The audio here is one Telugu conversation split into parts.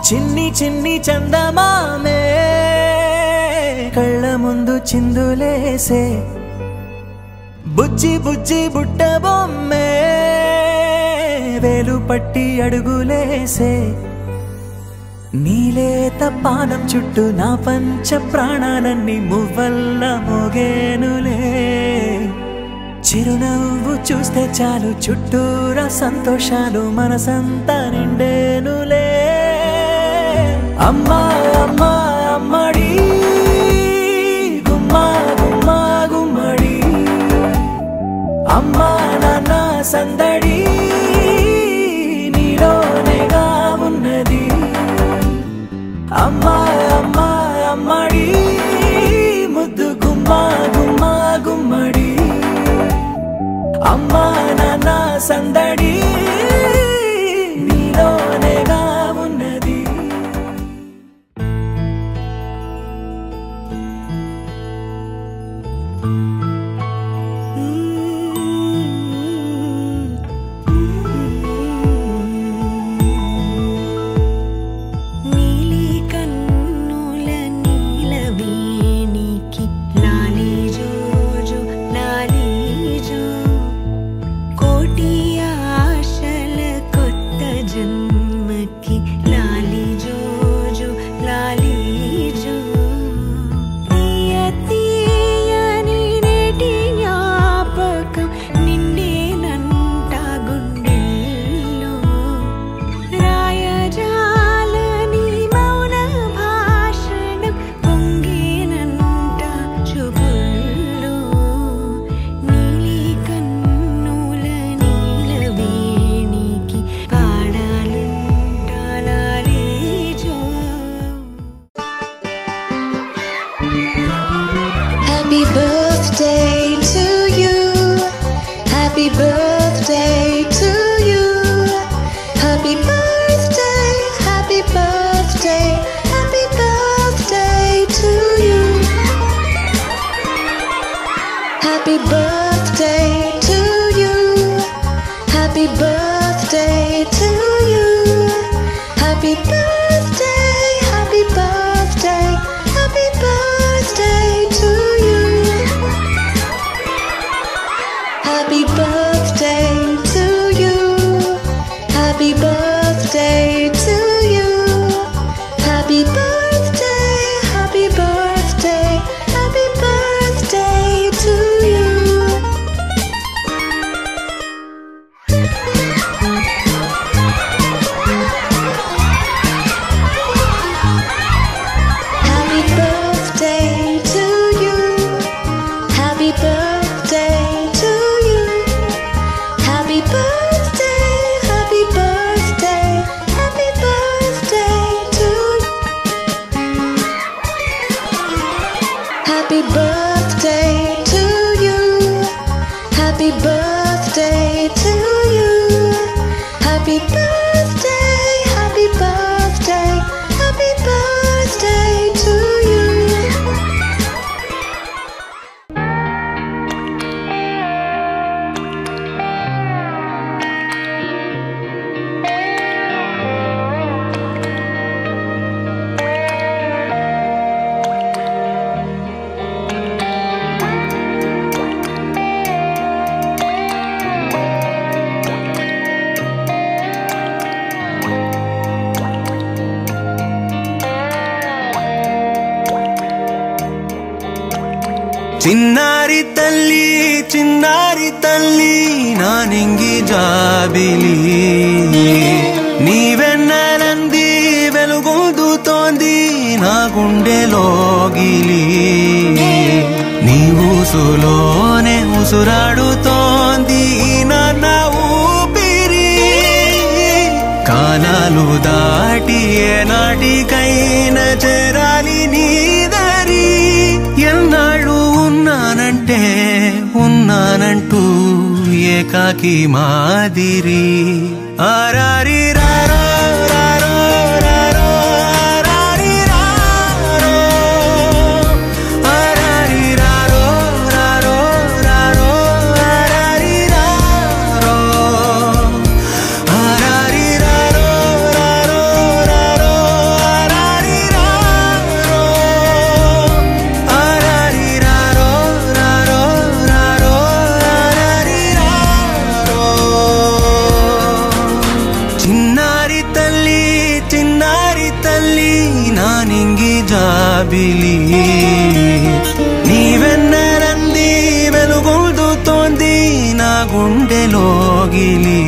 చిన్ని చిన్ని చందమామే కళ్ళ ముందు చిందులేసే బుజ్జి బుజ్జి బుట్ట బొమ్మే వేలు పట్టి అడుగులేసే నీలేత పానం చుట్టూ నా పంచ ప్రాణాలన్నీ మువ్వల్ల మోగేనులే చిరునవ్వు చూస్తే చాలు చుట్టూరా సంతోషాలు మనసంతా నిండేనులే అమ్మా అమ్మా అమ్మడి గుమ్మా గుమ్మా గుమ్మడి అమ్మా నాన్న సందడి నీలోనేగా ఉన్నది అమ్మా అమ్మా అమ్మడి ముద్దు గుమ్మా గుమ్మా గుమ్మడి అమ్మా నాన్న సందడి నీలోనేగా ఉన్నది Happy birthday to you. Happy birthday to you. Happy birthday, happy birthday, happy birthday to you. Happy birthday to you. Happy birthday to you. Happy birthday, happy birthday, happy birthday to you. Happy birthday to you. Happy birthday to you. Happy birthday, happy birthday, happy birthday to you. Happy birthday to you. Happy birthday to you. Happy birthday, happy birthday, happy birthday to you. Happy birthday to you. Happy birthday to you. Happy birthday, happy birthday, happy birthday to you. చిన్నారి తల్లి నా నింగి జాబిలి నీవెన్నెలంది వెలుగొందుతోంది నా గుండెలోగిలి నీ ఊసులోనే ఉసురాడుతోంది నాన్న ఊపిరి కాలాలు దాటి ఏనాటికైనా చేరాలి నీ దరి ఎన్నాళ్ళు ఉన్నానంటూ ఏకాకి మాదిరి ఆరారి రారో రారో రారో ఆరారి రారో ఆరారి రారో రారో రారో ఆరారి రారో ఆరారి రారో రారో రారో జాబిలి నీవెన్నరంది వెలుగొందుతోంది నా గుండెలోగిలి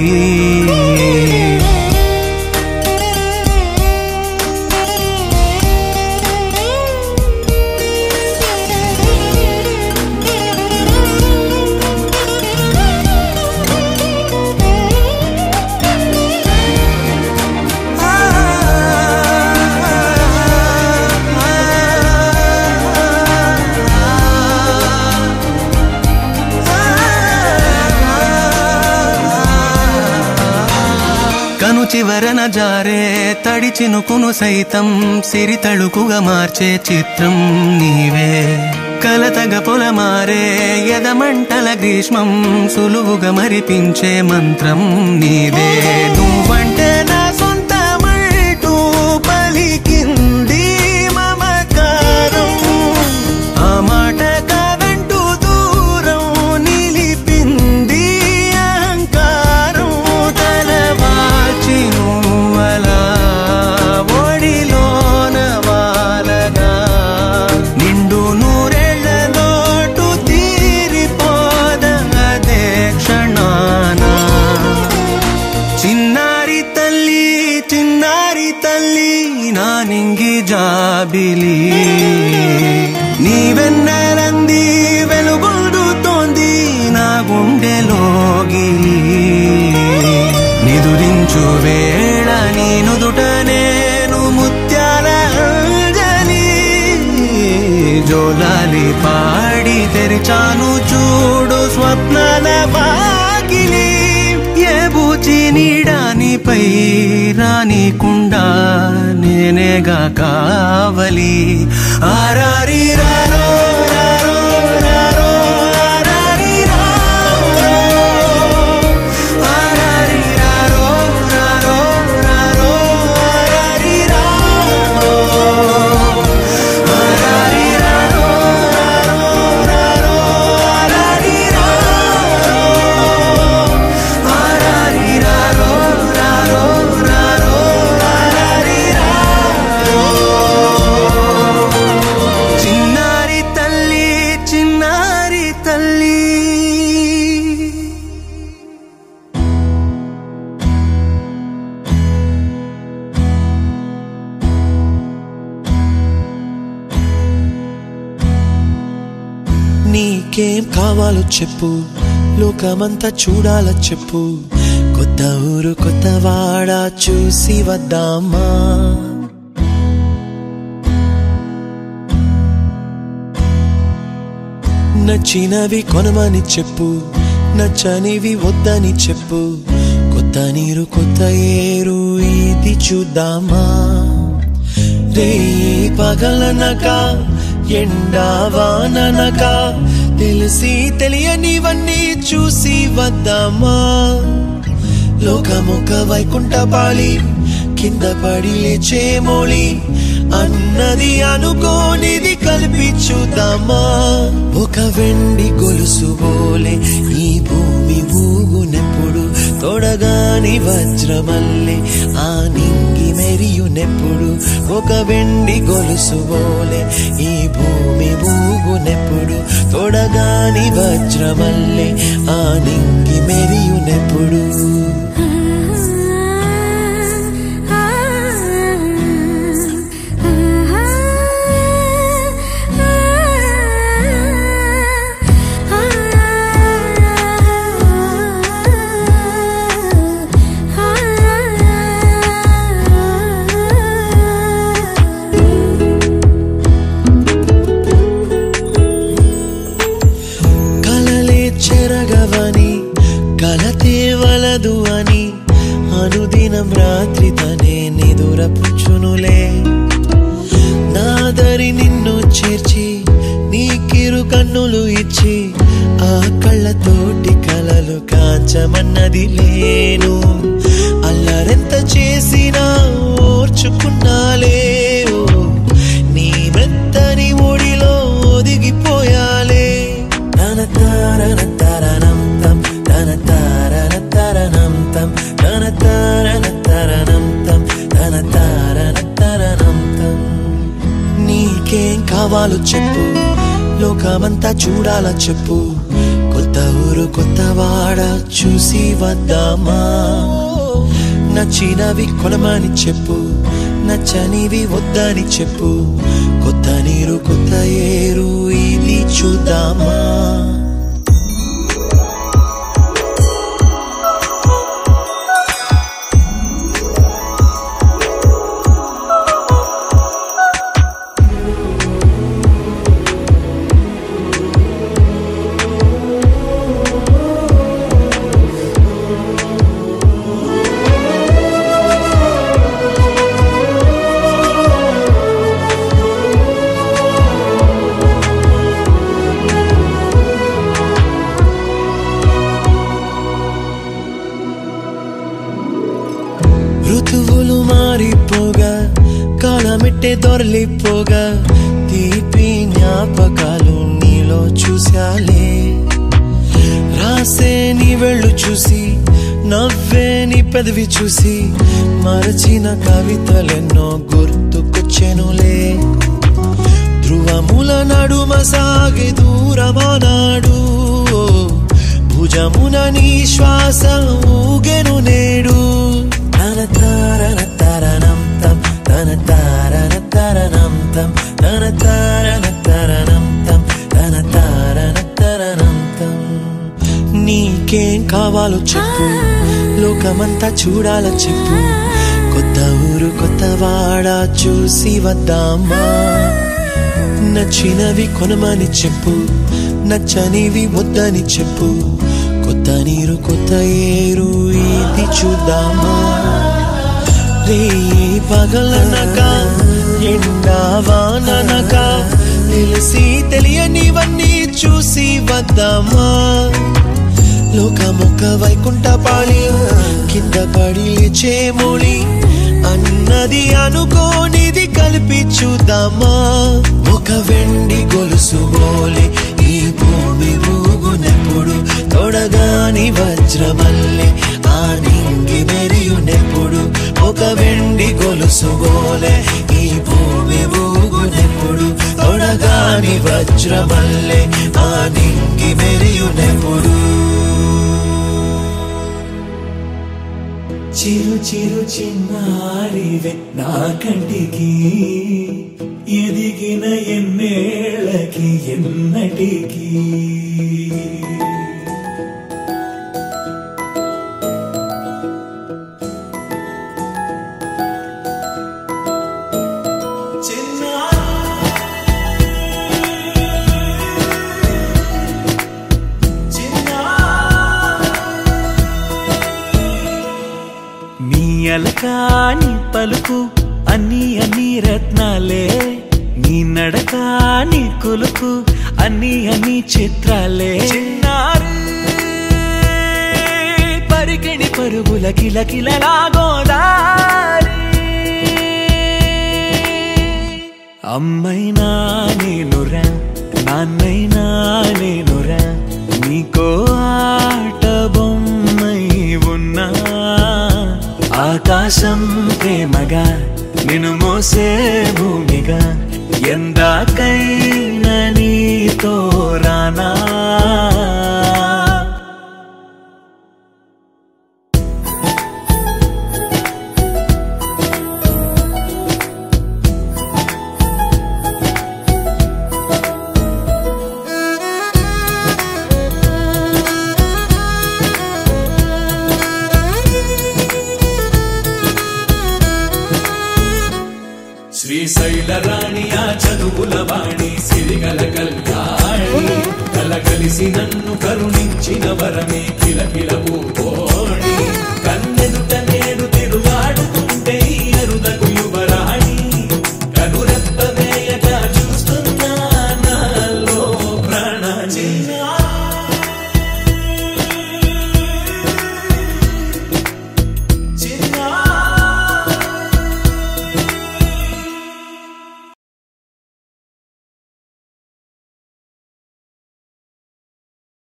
కను చివరన జారే తడి చినుకును సైతం సిరి తళుకుగా మార్చే చిత్రం నీవే కలతగ పొలమారే ఎదమంటల గ్రీష్మం సులువుగా మరిపించే మంత్రం నీదే నువ్వంటే నా సొంతమంటూ పలికింది మమకారం ఆ మాట కాదంటూ దూరం నిలిపింది అహంకారం తలవాల్చి నువ్వలా ఒడిలోన వాలగా నిండు నూరేళ్ల లోటు తీరిపోదదే క్షణాన చిన్నారి తల్లి నా నింగి జాబిలి నీవెన్నరంది వెలుగొందుతోంది నా గుండెలోగిలి నిదురించు వేళ నీ నుదుట నేను ముత్యాల అంజలి జోలాలి పాడి తెరిచాను చూడు స్వప్నాల వాకిలి ఏ బూచి నీడానిపై రానికుండా నేనేగా కావలి ఆరారి రారో రారో రారో ఆరారి రారో ఆరారి రారో రారో రారో ఆరారి రారో ఆరారి రారో రారో రారో ఆరారి రారో ఆరారి రారో రారో రారో ఆరారి రారో చిన్నారి తల్లి నీకేం కావాలో చెప్పు లోకమంతా చూడాలో చెప్పు కొత్త ఊరు కొత్త వాడ చూసి వద్దామా నచ్చినవి కొనమని చెప్పు నచ్చనివి వద్దని చెప్పు కొత్త నీరు కొత్త ఏరు ఇది చూద్దామా రే పగలనక ఎండా వాననక తెలిసి తెలియనివన్నీ చూసి వద్దామా లోకమొక వైకుంఠపాళి కింద పడి లేచే మోళి అన్నది అనుకోనిది కలిపి చూద్దామా ఒక వెండి గొలుసు బోలే ఈ భూమి ఊగునెప్పుడు తొడగాని వజ్రమల్లె ఆ నింగి మెరియునెప్పుడు ఒక వెండి గొలుసు బోలే ఈ భూమి ఊగునెప్పుడు తొడగాని వజ్రమల్లె ఆ నింగి మెరియునెప్పుడు కలతేవలదు అని అనుదినం రాత్రి తనే నిదురపుచ్చునులే నాదరి నిన్ను చేర్చి నీకిరు కన్నులు ఇచ్చి ఆ కళ్ళతోటి కలలు కాంచమన్నది లేను అల్లరెంత చేసినా ఓర్చుకున్నాలే నీ మెత్తని ఒడిలో ఒదిగిపోయాలే తన తారన తరణం తం తన తారన తరణం తం తన తారన తరణం తం తన తారన తరణం తం నీకే కావాలో చెప్పు, లోకమంతా చూడాలా చెప్పు, కొత్త ఊరు కొత్త వాడ చూసి వద్దామా, నచ్చినవి కొనమని చెప్పు, నచ్చనివి వద్దని చెప్పు, కొత్త నీరు కొత్త ఏరు ఇది చూద్దామా. ఋతువులు మారిపోగా కాలమెట్టే దొరలిపోగా తీపి జ్ఞాపకాలు నీలో చూశాలే, రాసే నీ వెళ్ళు చూసి నవ్వే నీ పెదవి చూసి మరచిన కవితలెన్నో గుర్తుకొచ్చెనులే, ధ్రువముల నడుమ సాగే దూరమానాడు, భుజమున నీ శ్వాస ఊగెను నేడు, తన తారన తరణం తం తన తారన తరణం తం తన తారన తరణం తం తన తారన తరణం తం. నీకేం కావాలో చెప్పు, లోకమంతా చూడాలా చెప్పు, కొత్త ఊరు కొత్త వాడ చూసి వద్దామా, నచ్చినవి కొనమని చెప్పు, నచ్చనివి వద్దని చెప్పు, కొత్త నీరు కొత్త ఏరు ఇది చూద్దామా. రే పగలనక ఎండా వాననక తెలిసి తెలియనివన్నీ చూసి వద్దామా, లోకమొక్క వైకుంఠపాళి కింద పడి లేచే మోళి అన్నది అనుకోనిది కలిపి చూద్దామా, ఒక వెండి గొలుసు బోలే ఈ భూమి ఊగునెప్పుడు, తొడగాని వజ్రమల్లె ఆ నింగి మెరియునెప్పుడు, ఒక వెండి గొలుసు బోలే ఈ భూమి ఊగునెప్పుడు, తొడగాని వజ్రమల్లె ఆ నింగి మెరియునెప్పుడు. చిరు చిరు చిన్నారివే నా కంటికి, ఎదిగిన ఎన్నేళ్ళకి ఎన్నటికి, అలకాని పలుకు అన్ని అన్ని రత్నాలే, నీ నడకాని కులుకు అన్ని అన్ని చిత్రాలే, చిన్నారు పరికిణి పరుగుల కిలకిలలా గోదారి, అమ్మైనా నేనురా నాన్నైనా నేనురా, నీకో ఆట బొమ్మై ఉన్నా, ఆకాశం ప్రేమగా నిన్ను మోసే భూమిగా ఎందాకైనా నీతో రానా. శ్రీశైల రాణి ఆ చదువుల వాణి సిరిగల కళ్యాణి, కలగలిసి నన్ను కరుణించిన వరమే కిలకిల